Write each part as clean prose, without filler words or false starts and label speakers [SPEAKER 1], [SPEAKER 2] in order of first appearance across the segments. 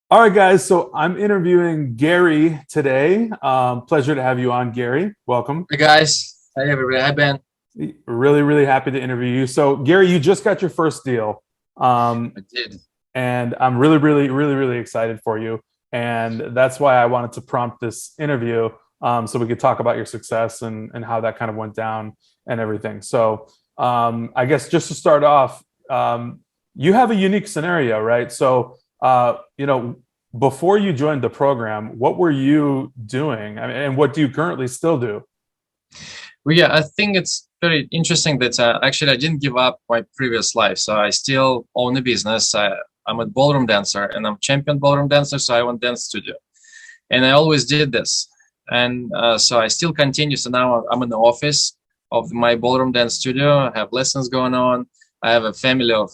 [SPEAKER 1] All right, guys. So I'm interviewing Garry today. Pleasure to have you on, Garry. Welcome.
[SPEAKER 2] Hey guys, hi everybody, hi Ben.
[SPEAKER 1] Really, really happy to interview you. So, Garry, you just got your first deal, um,
[SPEAKER 2] I did.
[SPEAKER 1] and I'm really, really, really, really excited for you. And that's why I wanted to prompt this interview, so we could talk about your success and how that kind of went down and everything. So, I guess just to start off, you have a unique scenario, right? So, before you joined the program, what were you doing? I mean, and what do you currently still do?
[SPEAKER 2] Well, yeah, I think it's very interesting that actually I didn't give up my previous life. So I still own a business. I'm a ballroom dancer and I'm champion ballroom dancer. So I own dance studio and I always did this. And so I still continue. So now I'm in the office of my ballroom dance studio. I have lessons going on. I have a family of,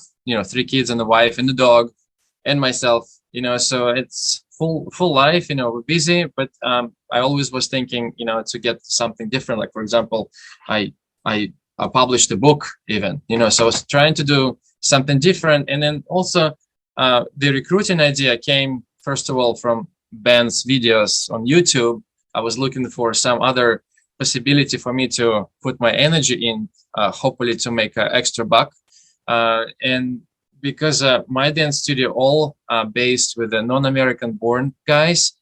[SPEAKER 2] three kids and a wife and a dog and myself, so it's full life, we're busy, but I always was thinking, to get something different. Like, for example, I I published a book even, so I was trying to do something different. And then also the recruiting idea came first of all from Ben's videos on YouTube. I was looking for some other possibility for me to put my energy in, hopefully to make an extra buck. And because my dance studio all based with the non-American born guys,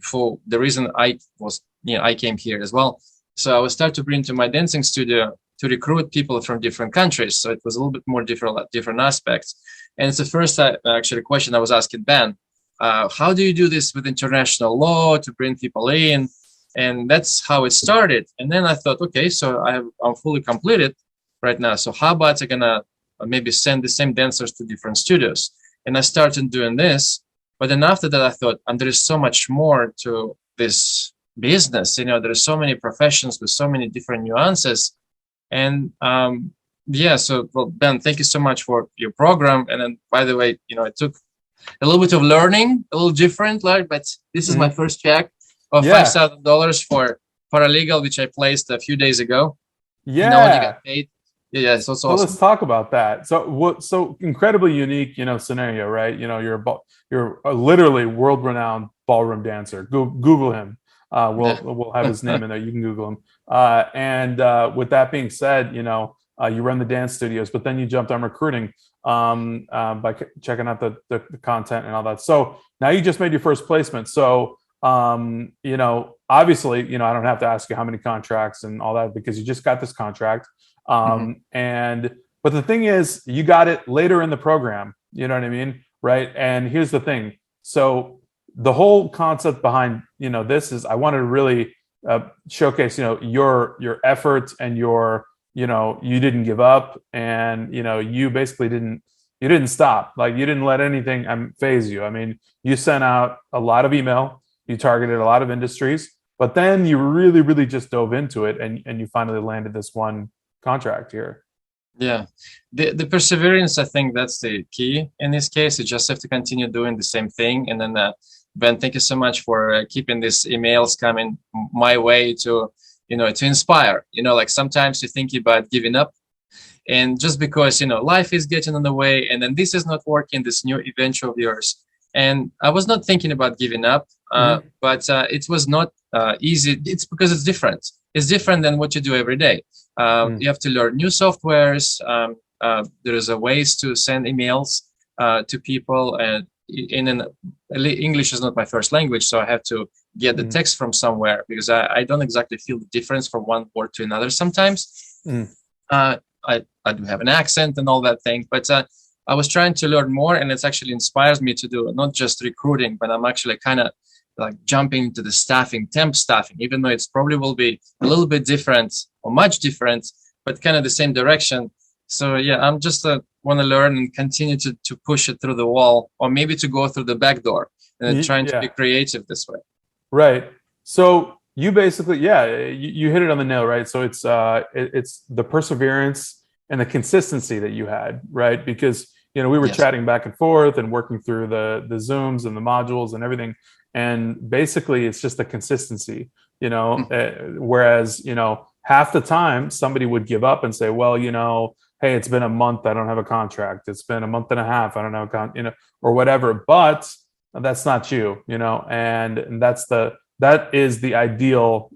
[SPEAKER 2] for the reason I was, I came here as well. So I was start to bring to my dancing studio to recruit people from different countries. So it was a little bit more different aspects. And it's the first actually question I was asking Ben, how do you do this with international law to bring people in? And that's how it started. And then I thought, okay, so I'm fully completed right now. So how about I'm gonna maybe send the same dancers to different studios? And I started doing this. But then after that, I thought, and there is so much more to this business. There's so many professions with so many different nuances. And yeah, so well, Ben, thank you so much for your program. And then, by the way, it took a little bit of learning, a little different, like, but this is my
[SPEAKER 1] Mhm.
[SPEAKER 2] first check of
[SPEAKER 1] Yeah,
[SPEAKER 2] $5,000 for paralegal, which I placed a few days ago, and I already
[SPEAKER 1] yeah.
[SPEAKER 2] got paid. Yeah, it's also
[SPEAKER 1] So let's
[SPEAKER 2] awesome.
[SPEAKER 1] talk about that. So what? So incredibly unique, scenario, right? You're a literally world-renowned ballroom dancer. Google him.
[SPEAKER 2] Yeah.
[SPEAKER 1] We'll have his name in there. You can Google him. And with that being said, you run the dance studios, but then you jumped on recruiting by checking out the content and all that. So now you just made your first placement. So obviously, I don't have to ask you how many contracts and all that because you just got this contract.
[SPEAKER 2] Hmm.
[SPEAKER 1] And but the thing is, you got it later in the program. You know what I mean, right? And here's the thing. So the whole concept behind this is I wanted to really showcase your efforts and you didn't give up and you basically didn't stop, like you didn't let anything phase you. I mean, you sent out a lot of email, you targeted a lot of industries, but then you really, really just dove into it and you finally landed this one contract here.
[SPEAKER 2] Yeah, the perseverance, I think that's the key in this case. You just have to continue doing the same thing. And then, Ben, thank you so much for keeping these emails coming my way to, to inspire. Like sometimes you think about giving up, and just because life is getting in the way, and then this is not working, this new adventure of yours. And I was not thinking about giving up,
[SPEAKER 1] Mm-hmm.
[SPEAKER 2] but it was not easy. It's because it's different than what you do every day. You have to learn new softwares. There is a ways to send emails to people, and in an English is not my first language, so I have to get the
[SPEAKER 1] Mm-hmm.
[SPEAKER 2] text from somewhere because I don't exactly feel the difference from one word to another sometimes.
[SPEAKER 1] Mm-hmm.
[SPEAKER 2] uh, I do have an accent and all that thing, but I was trying to learn more, and it actually inspires me to do not just recruiting, but I'm actually kind of like jumping into the staffing, temp staffing, even though it's probably will be a little bit different or much different, but kind of the same direction. So yeah, I'm just want to learn and continue to push it through the wall, or maybe to go through the back door, and trying to be
[SPEAKER 1] Yeah.
[SPEAKER 2] creative this way.
[SPEAKER 1] Right. So you basically, yeah, you hit it on the nail, right? So it's the perseverance and the consistency that you had, right? Because we were
[SPEAKER 2] Yes.
[SPEAKER 1] chatting back and forth and working through the Zooms and the modules and everything, and basically it's just the consistency,
[SPEAKER 2] Mhm.
[SPEAKER 1] whereas half the time somebody would give up and say, well, hey, it's been a month, I don't have a contract. It's been a month and a half, I don't know, or whatever. But that's not you, and that is the ideal,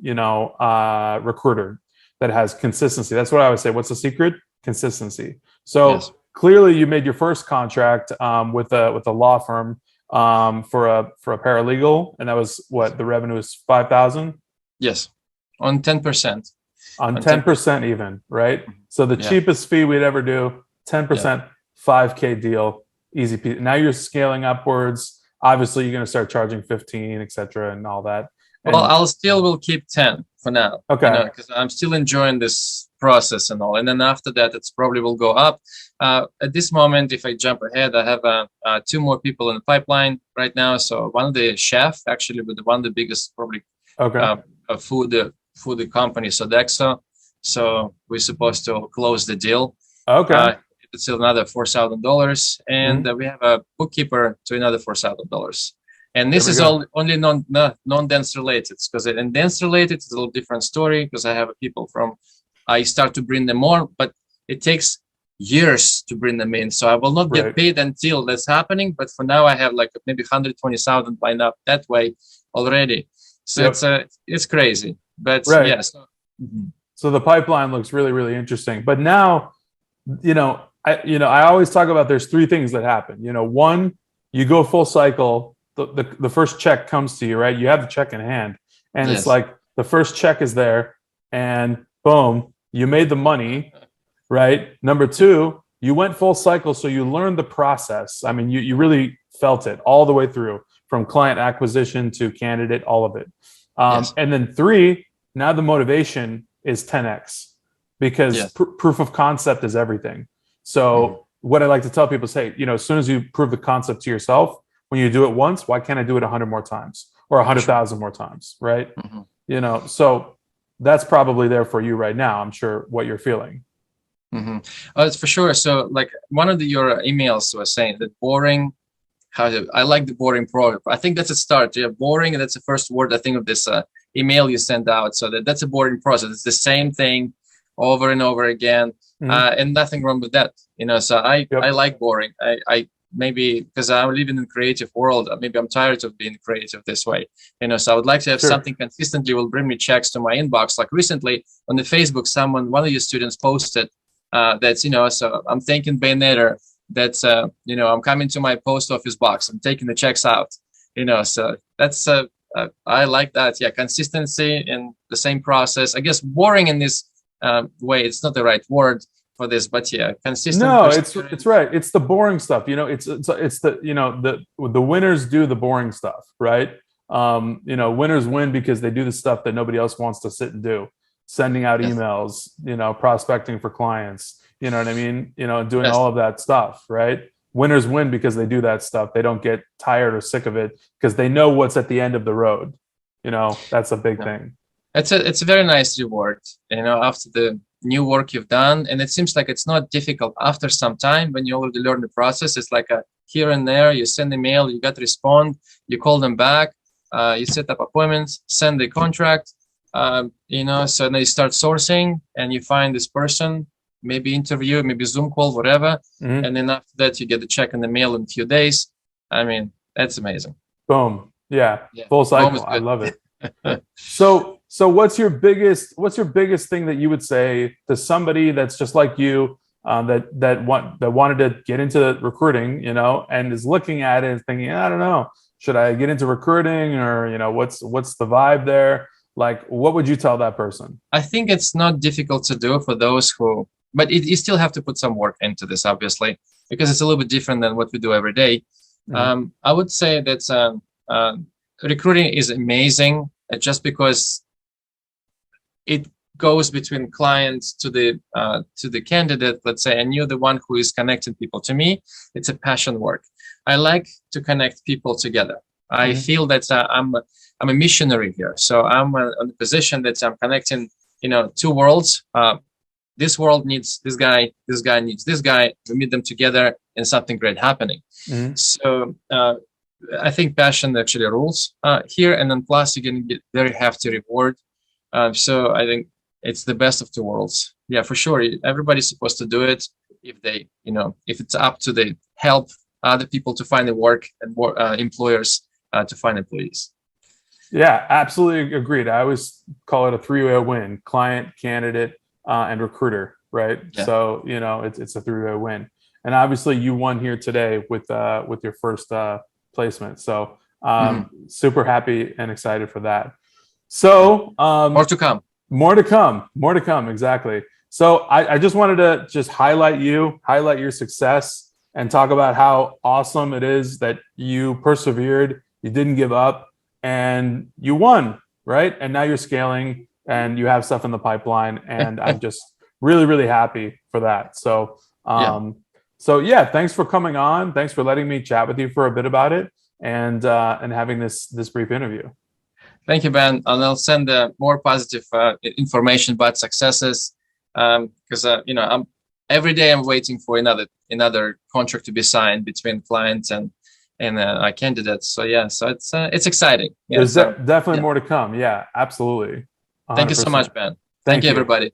[SPEAKER 1] recruiter that has consistency. That's what I would say. What's the secret? Consistency.
[SPEAKER 2] Yes.
[SPEAKER 1] So clearly, you made your first contract with a law firm for a paralegal, and that was what the revenue is 5,000
[SPEAKER 2] Yes. On 10%.
[SPEAKER 1] on
[SPEAKER 2] On
[SPEAKER 1] 10% even, right? So the
[SPEAKER 2] Yeah.
[SPEAKER 1] cheapest fee we'd ever do, 10%, 5K deal, easy peasy. Now you're scaling upwards. Obviously, you're going to start charging 15, et cetera, and all that.
[SPEAKER 2] Well,
[SPEAKER 1] And
[SPEAKER 2] I'll still will keep 10 for now,
[SPEAKER 1] okay,
[SPEAKER 2] because I'm still enjoying this process and all. And then after that, it's probably will go up. At this moment, if I jump ahead, I have two more people in the pipeline right now. So one of the chef, actually, with one of the biggest probably
[SPEAKER 1] okay,
[SPEAKER 2] food company, Sodexo. So we're supposed to close the deal.
[SPEAKER 1] okay.
[SPEAKER 2] It's another $4,000, and
[SPEAKER 1] Mhm.
[SPEAKER 2] we have a bookkeeper to another $4,000. And
[SPEAKER 1] There
[SPEAKER 2] this
[SPEAKER 1] we
[SPEAKER 2] is
[SPEAKER 1] go.
[SPEAKER 2] all only non-dance related, because in dance related it's a little different story, because I have people from, I start to bring them more, but it takes years to bring them in. So I will not get
[SPEAKER 1] Right.
[SPEAKER 2] paid until that's happening. But for now, I have like maybe 120,000 lined up that way already. So
[SPEAKER 1] Yep.
[SPEAKER 2] it's crazy. But
[SPEAKER 1] Right.
[SPEAKER 2] yes. Mhm.
[SPEAKER 1] So the pipeline looks really, really interesting. But now, I always talk about there's three things that happen. One, you go full cycle. The first check comes to you, right? You have the check in hand, and it's
[SPEAKER 2] Yes.
[SPEAKER 1] like the first check is there, and boom, you made the money, right? Number two, you went full cycle, so you learned the process. I mean, you really felt it all the way through, from client acquisition to candidate, all of it.
[SPEAKER 2] Yes.
[SPEAKER 1] And then three, now the motivation is 10x because
[SPEAKER 2] Yes.
[SPEAKER 1] proof of concept is everything. So
[SPEAKER 2] Mhm.
[SPEAKER 1] what I like to tell people is, hey, as soon as you prove the concept to yourself, when you do it once, why can't I do it 100 more times or 100,000 more times, right?
[SPEAKER 2] Mhm.
[SPEAKER 1] So that's probably there for you right now. I'm sure what you're feeling.
[SPEAKER 2] Mm-hmm. Oh, it's for sure. So, like one of your emails was saying that boring. I like the boring program. I think that's a start. Yeah, boring, and that's the first word I think of this email you send out. So that's a boring process. It's the same thing over and over again,
[SPEAKER 1] Mm-hmm.
[SPEAKER 2] and nothing wrong with that. So I
[SPEAKER 1] Yep.
[SPEAKER 2] like boring. I maybe because I'm living in the creative world. Maybe I'm tired of being creative this way. So I would like to have
[SPEAKER 1] Sure.
[SPEAKER 2] something consistently will bring me checks to my inbox. Like recently on the Facebook, one of your students posted that's so I'm thanking Nader. That's I'm coming to my post office box. I'm taking the checks out. So that's I like that. Yeah, consistency in the same process. I guess boring in this way. It's not the right word for this, but yeah, consistent.
[SPEAKER 1] No, it's right. It's the boring stuff. It's the the winners do the boring stuff, right? Winners win because they do the stuff that nobody else wants to sit and do. Sending out
[SPEAKER 2] Yes.
[SPEAKER 1] emails, prospecting for clients, you know what I mean? Doing
[SPEAKER 2] Yes.
[SPEAKER 1] all of that stuff, right? Winners win because they do that stuff. They don't get tired or sick of it because they know what's at the end of the road. That's a big
[SPEAKER 2] No.
[SPEAKER 1] thing.
[SPEAKER 2] It's a very nice reward, after the new work you've done. And it seems like it's not difficult after some time when you already learn the process. It's like a here and there, you send an email, you got to respond, you call them back, you set up appointments, send the contract, so then you start sourcing and you find this person, maybe interview, maybe Zoom call, whatever.
[SPEAKER 1] Mm-hmm.
[SPEAKER 2] And then after that, you get the check in the mail in a few days. I mean, that's amazing.
[SPEAKER 1] Boom. Yeah.
[SPEAKER 2] Yeah.
[SPEAKER 1] Full
[SPEAKER 2] Boom
[SPEAKER 1] cycle.
[SPEAKER 2] is
[SPEAKER 1] I
[SPEAKER 2] good.
[SPEAKER 1] love it. So what's your biggest thing that you would say to somebody that's just like you, that wanted to get into recruiting, and is looking at it and thinking, I don't know, should I get into recruiting, or what's the vibe there? Like, what would you tell that person?
[SPEAKER 2] I think it's not difficult to do for those who, but you still have to put some work into this, obviously, because it's a little bit different than what we do every day.
[SPEAKER 1] Mm-hmm.
[SPEAKER 2] I would say that recruiting is amazing just because it goes between clients to the candidate, let's say, and you're the one who is connecting people. To me, it's a passion work. I like to connect people together. I
[SPEAKER 1] Mm-hmm.
[SPEAKER 2] feel that I'm a missionary here. So I'm on the position that I'm connecting, two worlds. This world needs this guy needs this guy. We meet them together and something great happening.
[SPEAKER 1] Mm-hmm.
[SPEAKER 2] So I think passion actually rules here. And then plus you're going to get very hefty reward. So I think it's the best of two worlds. Yeah, for sure. Everybody's supposed to do it if they, if it's up to the help other people to find the work and more employers to find employees.
[SPEAKER 1] Yeah, absolutely agreed. I always call it a three-way win: client, candidate, and recruiter. Right.
[SPEAKER 2] Yeah.
[SPEAKER 1] So it's a three-way win, and obviously you won here today with your first placement. So super happy and excited for that. So
[SPEAKER 2] More to come.
[SPEAKER 1] More to come. More to come. Exactly. So I just wanted to just highlight your success, and talk about how awesome it is that you persevered, you didn't give up, and you won, right? And now you're scaling and you have stuff in the pipeline, and I'm just really, really happy for that. So, thanks for coming on. Thanks for letting me chat with you for a bit about it, and having this brief interview.
[SPEAKER 2] Thank you, Ben. And I'll send more positive information about successes, because I'm every day I'm waiting for another contract to be signed between clients and our candidates. So it's exciting.
[SPEAKER 1] There's definitely more to come. Yeah, absolutely. 100%.
[SPEAKER 2] Thank you so much, Ben. Thank you, everybody.